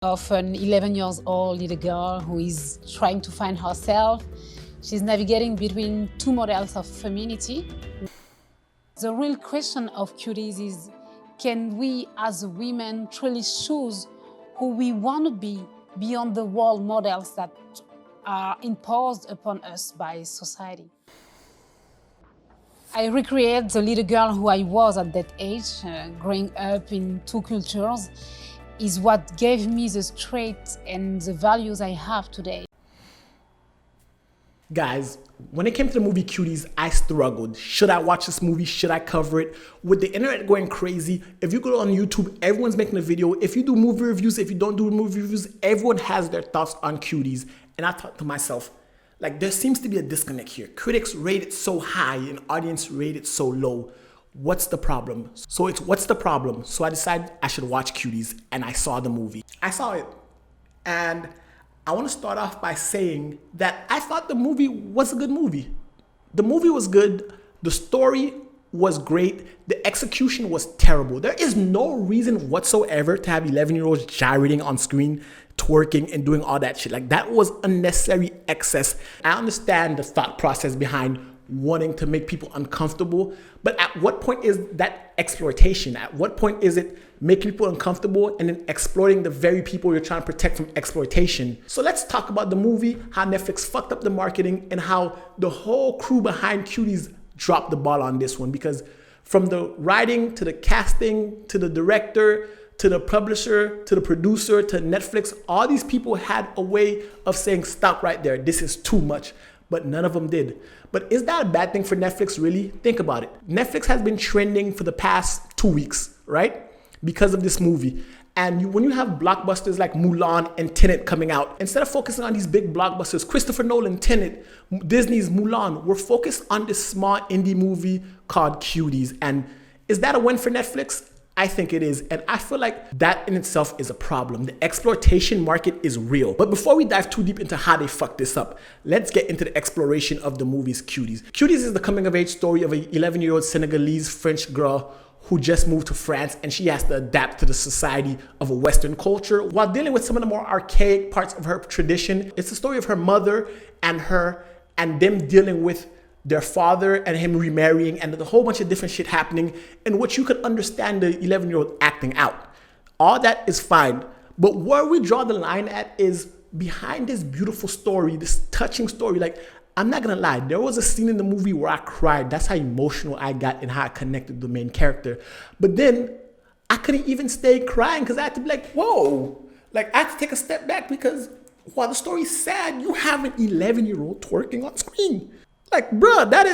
Of an 11 years old little girl who is trying to find herself. She's navigating between two models of femininity. The real question of Cuties is, can we as women truly choose who we want to be beyond the world models that are imposed upon us by society? I recreate the little girl who I was at that age, growing up in two cultures, is what gave me the strength and the values I have today. Guys, when it came to the movie Cuties, I struggled. Should I watch this movie? Should I cover it? With the internet going crazy, if you go on YouTube, everyone's making a video. If you do movie reviews, if you don't do movie reviews, everyone has their thoughts on Cuties. And I thought to myself, like, there seems to be a disconnect here. Critics rate it so high and audience rate it so low. What's the problem? So it's what's the problem? So I decided I should watch Cuties, and I saw the movie. I saw it, and I want to start off by saying that I thought the movie was a good movie. The movie was good. The story was great. The execution was terrible. There is no reason whatsoever to have 11-year-olds gyrating on screen, twerking and doing all that shit. Like, that was unnecessary excess. I understand the thought process behind wanting to make people uncomfortable, but at what point is that exploitation? At what point is it making people uncomfortable and then exploiting the very people you're trying to protect from exploitation? So let's talk about the movie, how Netflix fucked up the marketing, and how the whole crew behind Cuties dropped the ball on this one. Because from the writing to the casting to the director to the publisher to the producer to Netflix, all these people had a way of saying, stop right there, this is too much. But none of them did. But is that a bad thing for Netflix, really? Think about it. Netflix has been trending for the past 2 weeks, right? Because of this movie. And when you have blockbusters like Mulan and Tenet coming out, instead of focusing on these big blockbusters, Christopher Nolan, Tenet, Disney's Mulan, we're focused on this small indie movie called Cuties. And is that a win for Netflix? I think it is, and I feel like that in itself is a problem. The exploitation market is real. But before we dive too deep into how they fucked this up, let's get into the exploration of the movie's Cuties. Cuties is the coming of age story of an 11-year-old Senegalese French girl who just moved to France, and she has to adapt to the society of a Western culture while dealing with some of the more archaic parts of her tradition. It's the story of her mother and them dealing with their father and him remarrying and a whole bunch of different shit happening in which you could understand the 11-year-old acting out. All that is fine. But where we draw the line at is behind this beautiful story, this touching story. Like, I'm not gonna lie, there was a scene in the movie where I cried. That's how emotional I got and how I connected with the main character. But then I couldn't even stay crying because I had to be like, whoa. Like, I had to take a step back because while the story's sad, you have an 11-year-old twerking on screen. Like, bruh, that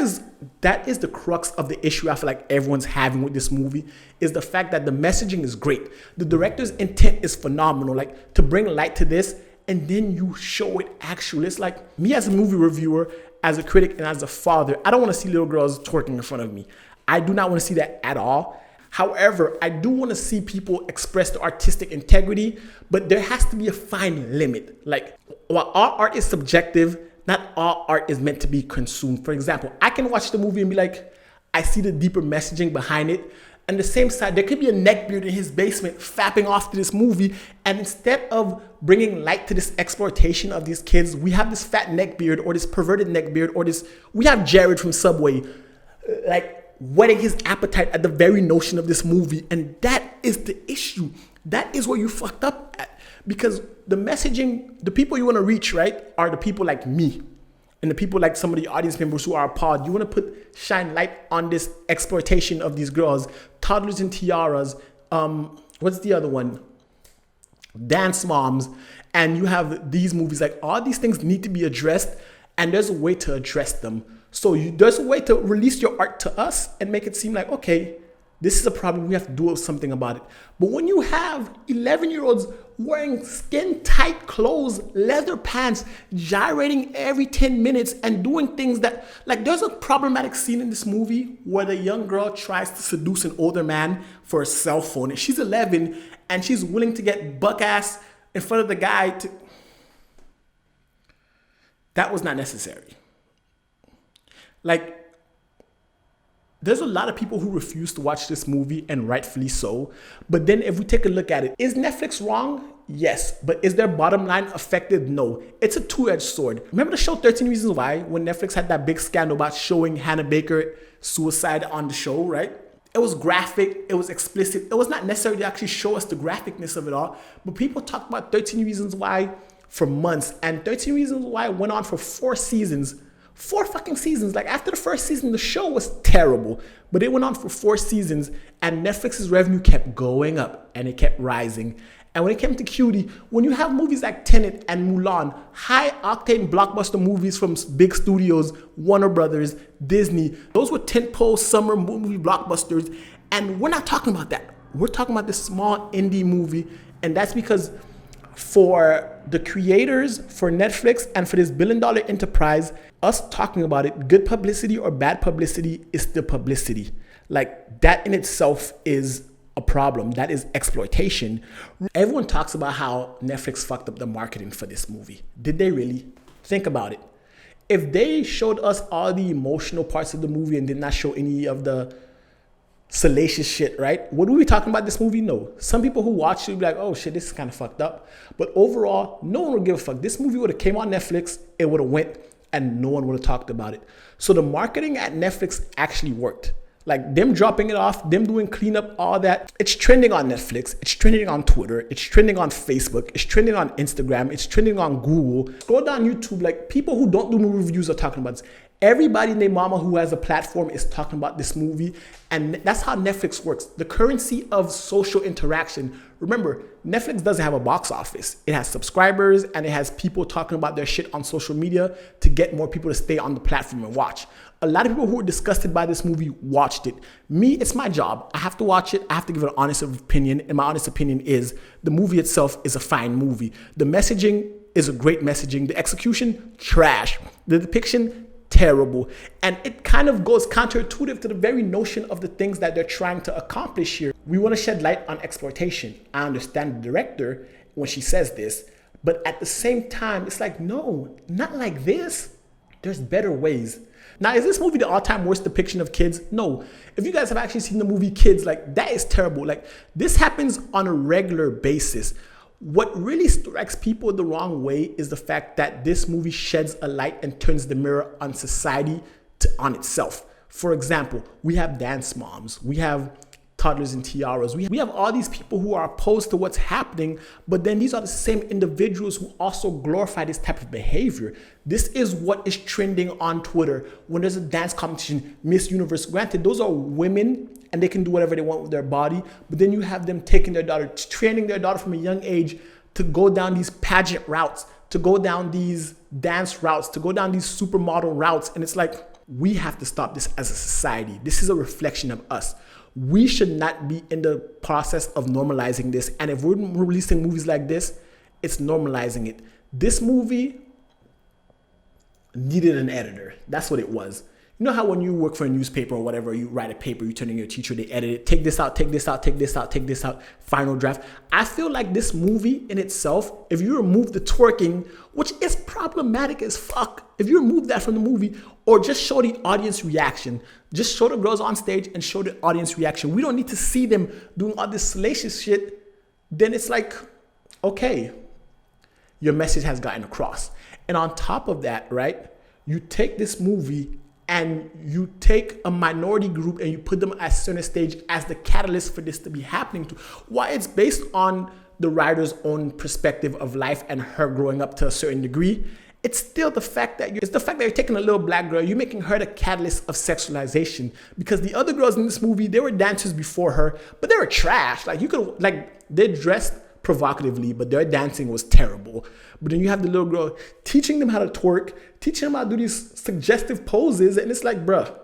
is the crux of the issue I feel like everyone's having with this movie, is the fact that the messaging is great. The director's intent is phenomenal, like, to bring light to this, and then you show it actually. It's like, me as a movie reviewer, as a critic, and as a father, I don't want to see little girls twerking in front of me. I do not want to see that at all. However, I do want to see people express their artistic integrity, but there has to be a fine limit. Like, while all art is subjective, not all art is meant to be consumed. For example, I can watch the movie and be like, I see the deeper messaging behind it. And the same side, there could be a neckbeard in his basement fapping off to this movie. And instead of bringing light to this exploitation of these kids, we have this fat neckbeard or this perverted neckbeard or we have Jared from Subway, like, whetting his appetite at the very notion of this movie. And that is the issue. That is where you fucked up at. Because the messaging, the people you want to reach, right, are the people like me and the people like some of the audience members who are a pod. You want to shine light on this exploitation of these girls, toddlers and tiaras. What's the other one? Dance moms. And you have these movies. Like, all these things need to be addressed, and there's a way to address them. So there's a way to release your art to us and make it seem like, okay, this is a problem, we have to do something about it. But when you have 11-year-olds wearing skin-tight clothes, leather pants, gyrating every 10 minutes and doing things that, like, there's a problematic scene in this movie where the young girl tries to seduce an older man for a cell phone. And she's 11 and she's willing to get buck-ass in front of the guy. That was not necessary. Like, there's a lot of people who refuse to watch this movie, and rightfully so. But then if we take a look at it, is Netflix wrong Yes, but is their bottom line affected? No. It's a two-edged sword. Remember the show 13 Reasons Why, when Netflix had that big scandal about showing Hannah Baker suicide on the show, right? It was graphic, it was explicit. It was not necessary to actually show us the graphicness of it all, but people talked about 13 Reasons Why for months, and 13 Reasons Why went on for 4 seasons. 4 fucking seasons. Like, after the first season, the show was terrible, but it went on for 4 seasons, and Netflix's revenue kept going up and it kept rising. And when it came to Cutie, when you have movies like Tenet and Mulan, high-octane blockbuster movies from big studios, Warner Brothers, Disney, those were tentpole summer movie blockbusters, and we're not talking about that. We're talking about this small indie movie, and that's because for the creators, for Netflix, and for this billion-dollar enterprise, us talking about it, good publicity or bad publicity is still publicity. Like, that in itself is a problem. That is exploitation. Everyone talks about how Netflix fucked up the marketing for this movie. Did they really? Think about it. If they showed us all the emotional parts of the movie and did not show any of the salacious shit, right? Would we be talking about this movie? No. Some people who watch it would be like, oh shit, this is kind of fucked up. But overall, no one would give a fuck. This movie would have came on Netflix, it would have went, and no one would have talked about it. So the marketing at Netflix actually worked. Like, them dropping it off, them doing cleanup, all that. It's trending on Netflix. It's trending on Twitter. It's trending on Facebook. It's trending on Instagram. It's trending on Google. Scroll down YouTube. Like, people who don't do movie reviews are talking about this. Everybody named Mama who has a platform is talking about this movie. And that's how Netflix works. The currency of social interaction. Remember, Netflix doesn't have a box office. It has subscribers and it has people talking about their shit on social media to get more people to stay on the platform and watch. A lot of people who were disgusted by this movie watched it. Me, it's my job. I have to watch it. I have to give it an honest opinion. And my honest opinion is the movie itself is a fine movie. The messaging is a great messaging. The execution, trash. The depiction, terrible. And it kind of goes counterintuitive to the very notion of the things that they're trying to accomplish here. We want to shed light on exploitation. I understand the director when she says this, but at the same time, it's like, no, not like this. There's better ways. Now, is this movie the all-time worst depiction of kids? No. If you guys have actually seen the movie Kids, like, that is terrible. Like, this happens on a regular basis. What really strikes people the wrong way is the fact that this movie sheds a light and turns the mirror on society on itself. For example, we have dance moms. We have toddlers and tiaras. We have all these people who are opposed to what's happening, but then these are the same individuals who also glorify this type of behavior. This is what is trending on Twitter when there's a dance competition, Miss Universe. Granted, those are women and they can do whatever they want with their body, but then you have them taking their daughter, training their daughter from a young age to go down these pageant routes, to go down these dance routes, to go down these supermodel routes. And it's like, we have to stop this as a society. This is a reflection of us. We should not be in the process of normalizing this. And if we're releasing movies like this, it's normalizing it. This movie needed an editor. That's what it was. You know how when you work for a newspaper or whatever, you write a paper, you turn in your teacher, they edit it, take this out, take this out, take this out, take this out, final draft. I feel like this movie in itself, if you remove the twerking, which is problematic as fuck, if you remove that from the movie, or just show the audience reaction, just show the girls on stage and show the audience reaction. We don't need to see them doing all this salacious shit. Then it's like, okay, your message has gotten across. And on top of that, right, you take this movie and you take a minority group and you put them at center stage as the catalyst for this to be happening to. Why it's based on the writer's own perspective of life and her growing up to a certain degree, it's still the fact that you're taking a little black girl, you're making her the catalyst of sexualization. Because the other girls in this movie, they were dancers before her, but they were trash. Like, you could, like, they dressed provocatively, but their dancing was terrible. But then you have the little girl teaching them how to twerk, teaching them how to do these suggestive poses, and it's like, bruh,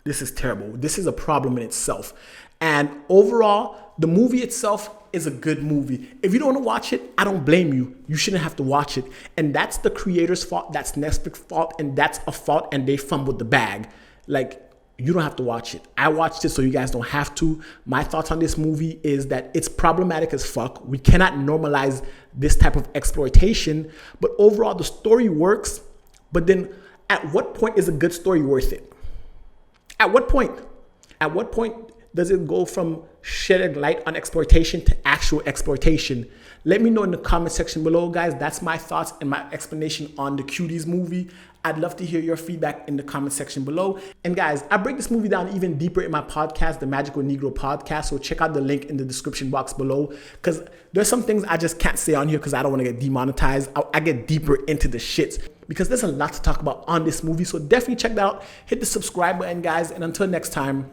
this is terrible. This is a problem in itself. And overall, the movie itself is a good movie. If you don't want to watch it, I don't blame you. You shouldn't have to watch it. And that's the creator's fault. That's Netflix's fault. And that's a fault. And they fumbled the bag. Like, you don't have to watch it. I watched it so you guys don't have to. My thoughts on this movie is that it's problematic as fuck. We cannot normalize this type of exploitation. But overall, the story works. But then at what point is a good story worth it? At what point? At what point Does it go from shedding light on exploitation to actual exploitation? Let me know in the comment section below, guys. That's my thoughts and my explanation on the Cuties movie. I'd love to hear your feedback in the comment section below. And guys, I break this movie down even deeper in my podcast, the Magical Negro Podcast. So check out the link in the description box below, because there's some things I just can't say on here because I don't want to get demonetized. I get deeper into the shits because there's a lot to talk about on this movie. So definitely check that out. Hit the subscribe button, guys. And until next time,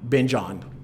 binge on.